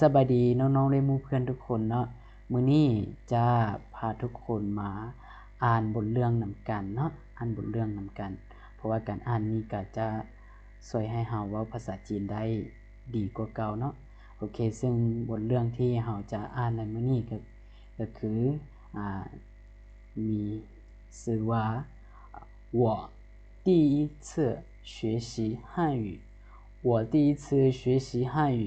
สบายดีน้องๆและหมู่เพื่อนทุกคนเนาะมื้อนี้จะพาทุกคนมาอ่านบทเรื่องนํากันเนาะอ่านบทเรื่องนํากันเพราะว่าการอ่านนี้ก็จะช่วยให้เฮาเว้าภาษาจีนได้ดีกว่าเก่าเนาะโอเคซึ่งบทเรื่องที่เฮาจะอ่านในมื้อนี้ก็คือมีชื่อว่า我第一次学习汉语我第一次学习汉语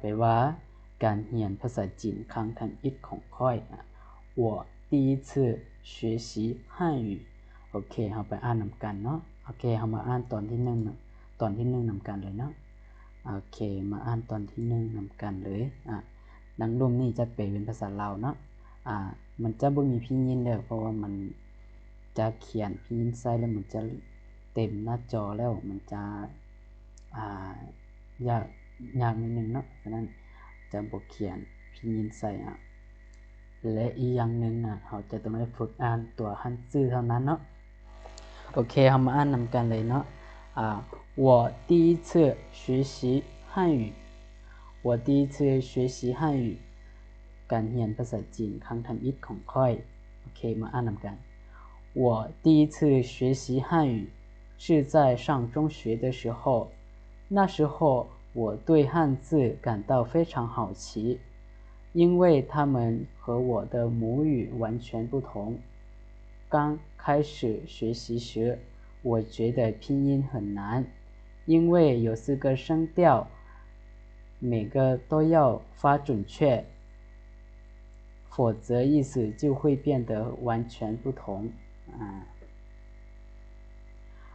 แปลว่าการเรียนภาษาจีนครั้งทันอิดของข้อย我第一次学习汉语โอเคเฮาไปอ่านนํากันเนาะโอเคเฮามาอ่านตอนที่1ตอนที่1นํากันเลยเนาะโอเคมาอ่านตอนที่1นํากันเลยดังลมนี้จะแปลเป็นภาษาลาวเนาะมันจะบ่มีพิยินเด้อเพราะว่ามันจะเขียนพิยินใส่แล้วมันจะเต็มหน้าจอแล้วมันจะยากนิดนึงเนาะฉะนั้นจะบ่เขียนพิยินใส่และอีกอย่างนึงเฮาจะต้องได้ฝึกอ่านตัวฮั่นซื่อเท่านั้นเนาะโอเคเฮามาอ่านนํากันเลยเนาะ我第一次学习汉语我第一次学习汉语การเรียนภาษาจีนครั้งทันอิดของข้อยโอเคมาอ่านนํากัน我第一次学习汉语是在上中学的时候那时候我对汉字感到非常好奇因为它们和我的母语完全不同刚开始学习时我觉得拼音很难因为有4个声调每个都要发准确否则意思就会变得完全不同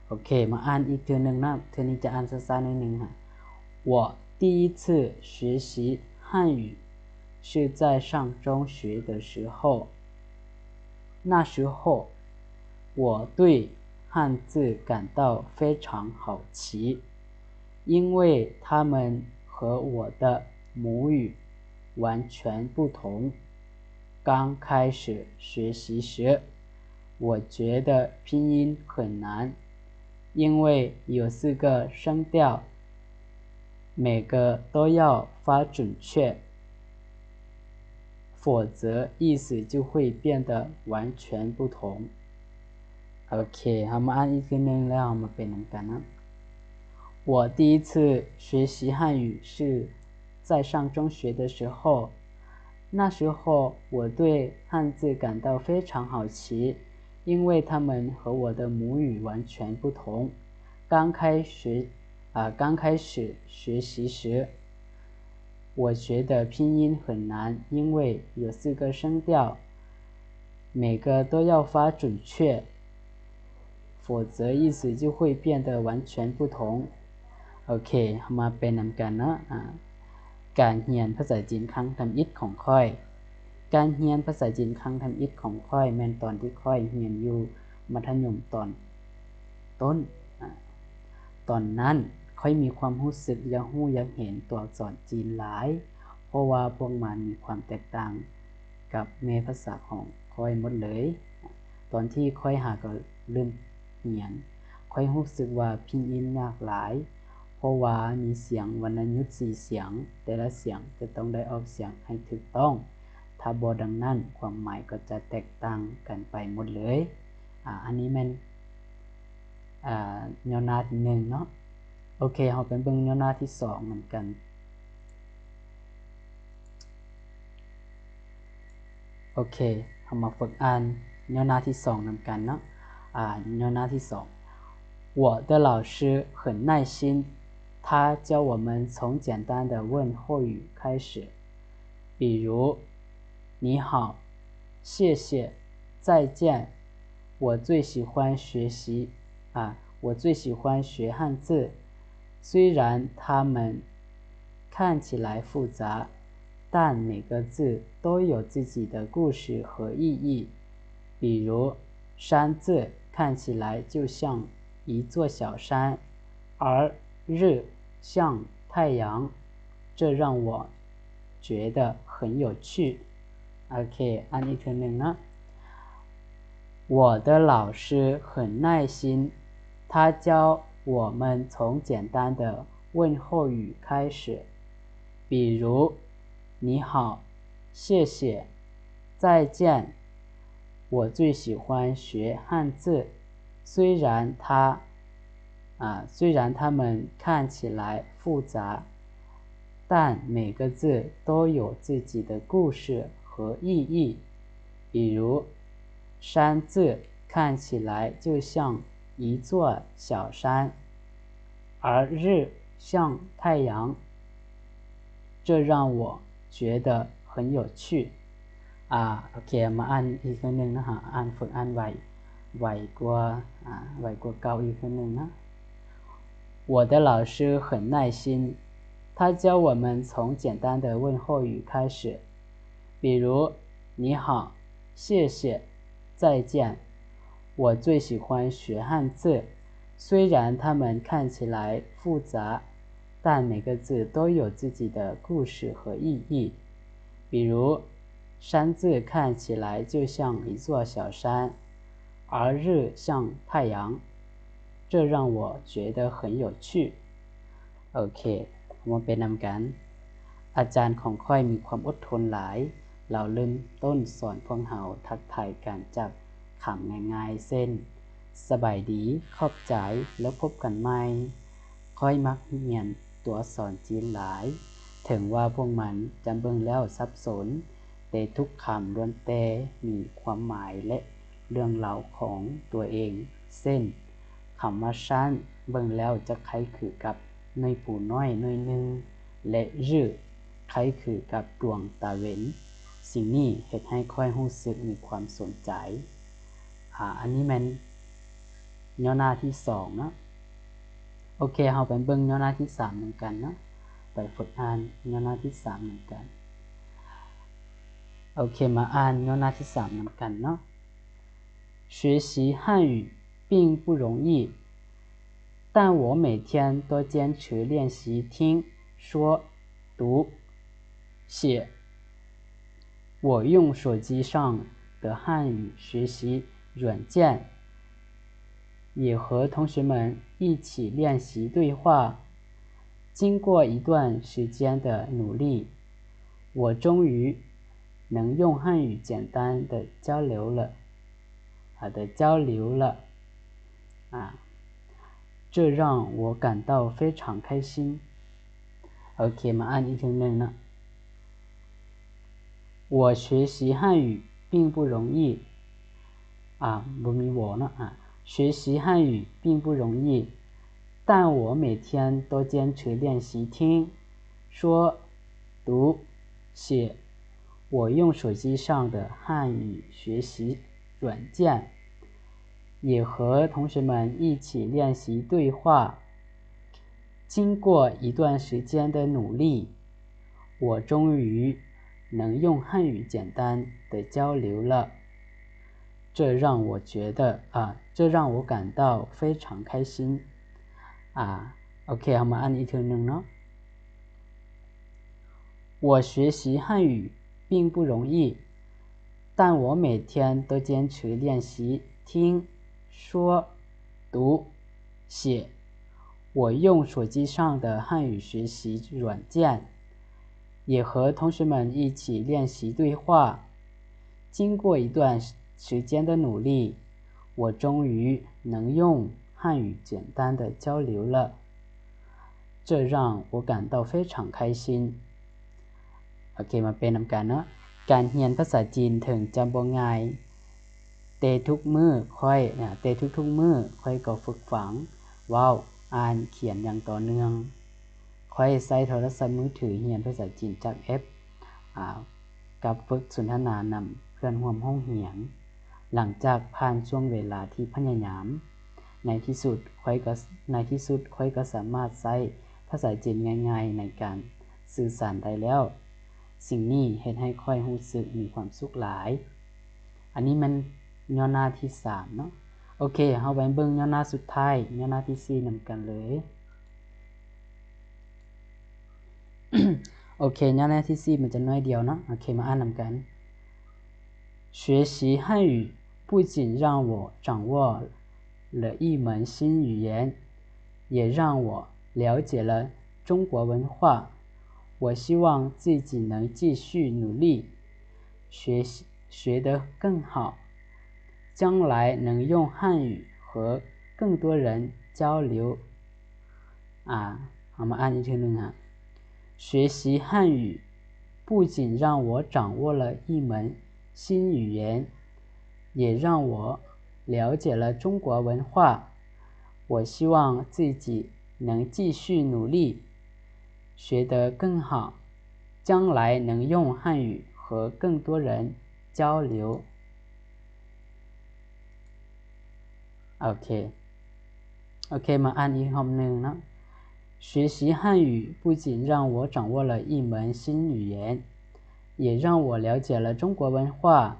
โอเคมาอ่านอีกเทื่อนึงนะเทื่อนี้จะอ่านช้าๆหน่อยนึง我第一次学习汉语是在上中学的时候那时候我对汉字感到非常好奇因为它们和我的母语完全不同刚开始学习时我觉得拼音很难因为有4个声调每个都要发准确否则意思就会变得完全不同โอเคเฮามาอ่านอีกทีนึงแล้วมาเป็นนํากันนะ我第一次学习汉语是在上中学的时候那时候我对汉字感到非常好奇因为它们和我的母语完全不同刚开始学习时我觉得拼音很难因为有4个声调每个都要发准确否则意思就会变得完全不同โอเคมาเป็นนํากันเนาะการเรียนภาษาจีนครั้งทันอิดของข้อยการเรียนภาษาจีนครั้งทันอิดของข้อยแม่นตอนที่ข้อยเรียนอยู่มัธยมตอนต้นตอนนั้นข้อยมีความรู้สึกอยากรู้อยากเห็นตัวอักษรจีนหลายเพราะว่าพวกมันมีความแตกต่างกับแม่ภาษาของข้อยหมดเลยตอนที่ข้อยหาก็เริ่มเรียนข้อยรู้สึกว่าพิมพ์อินยากหลายเพราะว่ามีเสียงวรรณยุกต์4เสียงแต่ละเสียงจะต้องได้ออกเสียงให้ถูกต้องถ้าบ่ดังนั้นความหมายก็จะแตกต่างกันไปหมดเลยอันนี้แม่นย่อหน้าที่1เนาะโอเคเฮาไปเบิ่งย่อหน้าที่2เหมือนกันโอเคเฮามาฝึกอ่านย่อหน้าที่2นํากันเนาะย่อหน้าที่2我的老师很耐心他教我们从简单的问候语开始比如你好谢谢再见我最喜欢学汉字虽然它们看起来复杂但每个字都有自己的故事和意义比如山字看起来就像一座小山而日像太阳这让我觉得很有趣โอเคอันอีกทีนึงนะ我的老师很耐心他教我们从简单的问候语开始比如你好谢谢再见我最喜欢学汉字虽然它们看起来复杂但每个字都有自己的故事和意义比如山字看起来就像一座小山而日像太阳这让我觉得很有趣โอเคมาอ่านอีกครั้งนึงนะฮะอ่านฝึกอ่านไวกว่าเก่าอีกครั้งนึงนะ我的老师很耐心他教我们从简单的问候语开始比如你好谢谢再见我最喜欢学汉字虽然它们看起来复杂但每个字都有自己的故事和意义比如山字看起来就像一座小山而日像太阳这让我觉得很有趣โอเคมาเป็นนำกันอาจารย์ของค่อยมีความอดทนหลายเราเริ่มต้นสอนพวกเฮาทักทายกันจากคำง่ายๆเช่นสบายดีขอบใจแล้วพบกันใหม่ค่อยมักเรียนตัวอักษรจีนหลายถึงว่าพวกมันจำเบิ่งแล้วสับสนแต่ทุกคำล้วนแต่มีความหมายและเรื่องราวของตัวเองเช่นคำว่าชั้นเบิ่งแล้วจะคล้ายคือกับหน่วยปูน้อยหน่วยหนึ่งและรื่อคล้ายคือกับดวงตาเว้นสิ่งนี้เฮ็ดให้ค่อยรู้สึกมีความสนใจอันนี้แม่นย่อหน้าที่2เนาะโอเคเฮาไปเบิ่งย่อหน้าที่3เหมือนกันเนาะไปฝึกอ่านย่อหน้าที่3เหมือนกันโอเคมาอ่านย่อหน้าที่3เหมือนกันเนาะ学习汉语并不容易但我每天都坚持练习听说读写我用手机上的汉语学习软件也和同学们一起练习对话经过一段时间的努力我终于能用汉语简单的交流了这让我感到非常开心โอเคมาอ่านอีกทีนึงนะ我学习汉语并不容易บ่มีวอนะ学习汉语并不容易但我每天都坚持练习听说读写我用手机上的汉语学习软件也和同学们一起练习对话经过一段时间的努力我终于能用汉语简单的交流了这让我感到非常开心โอเคเอามาอ่านอีกทีนึงเนาะ我学习汉语并不容易但我每天都坚持练习听说读写我用手机上的汉语学习软件也和同学们一起练习对话经过一段时间的努力我终于能用汉语简单的交流了这让我感到非常开心โอเคมาเป็นนำกันเนาะการเรียนภาษาจีนถึงจำบ่ง่ายแต่ทุกมื้อค่อยก็ฝึกฝังเว้าอ่านเขียนอย่างต่อเนื่องค่อยใช้โทรศัพท์มือถือเรียนภาษาจีนจากแอปกับฝึกสนทนานำเพื่อนร่วมห้องเรียนหลังจากผ่านช่วงเวลาที่พยายามในที่สุดค่อยก็สามารถใช้ภาษาจีนง่ายๆในการสื่อสารได้แล้วสิ่งนี้เฮ็ดให้ค่อยรู้สึกมีความสุขหลายอันนี้มันย่อหน้าที่3เนาะโอเคเฮาไปเบิ่งย่อหน้าสุดท้ายย่อหน้าที่4นำกันเลยโอเคย่อหน้าที่4มันจะน้อยเดียวเนาะโอเคมาอ่านนำกัน学习汉语不仅让我掌握了一门新语言也让我了解了中国文化我希望自己能继续努力学得更好将来能用汉语和更多人交流เรามาอ่านอีกทีนึง学习汉语不仅让我掌握了一门新语言也让我了解了中国文化我希望自己能继续努力学得更好将来能用汉语和更多人交流โอเคมาอ่านอีกรอบนึงเนาะ学习汉语不仅让我掌握了一门新语言也让我了解了中国文化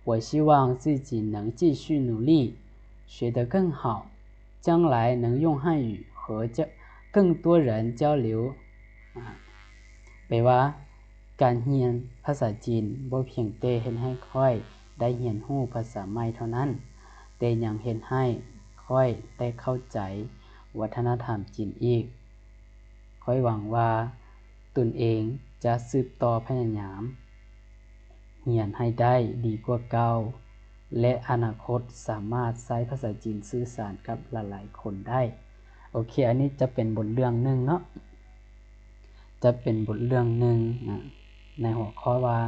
我希望自己能继续努力学得更好将来能用汉语和更多人交流แปลว่าการเรียนภาษาจีนบ่เพียงแต่เฮ็ดให้ข้อยได้เรียนรู้ภาษาใหม่เท่านั้นแต่ยังเฮ็ดให้ข้อยได้เข้าใจวัฒนธรรมจีนอีกข้อยหวังว่าตนเองจะสืบต่อพยายามเรียนให้ได้ดีกว่าเก่าและอนาคตสามารถใช้ภาษาจีนสื่อสารกับหลายๆคนได้โอเคอันนี้จะเป็นบทเรื่องนึงเนาะจะเป็นบทเรื่องนึงในหัวข้อว่า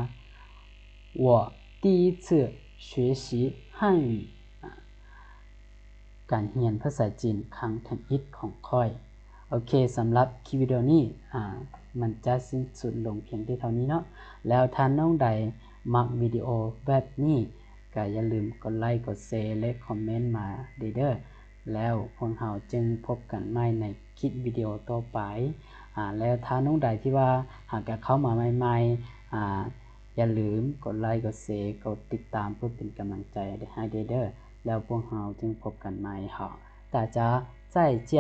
我第一次学习汉语การเรียนภาษาจีนครั้งทำอิฐของข้อยโอเคสำหรับคลิปวิดีโอนี้มันจะสิ้นสุดลงเพียงเท่านี้เนาะแล้วถ้าน้องใดมักวิดีโอแบบนี้ก็อย่าลืมกดไลค์กดแชร์และคอมเมนต์มาเด้อแล้วพวกเราจึงพบกันใหม่ในคลิปวิดีโอต่อไปแล้วถ้าน้องใดที่ว่าหากเข้ามาใหม่ๆอย่าลืมกดไลค์กดแชร์กดติดตามเพื่อเป็นกำลังใจให้เด้อแล้วพวกเราจึงพบกันใหม่大家再见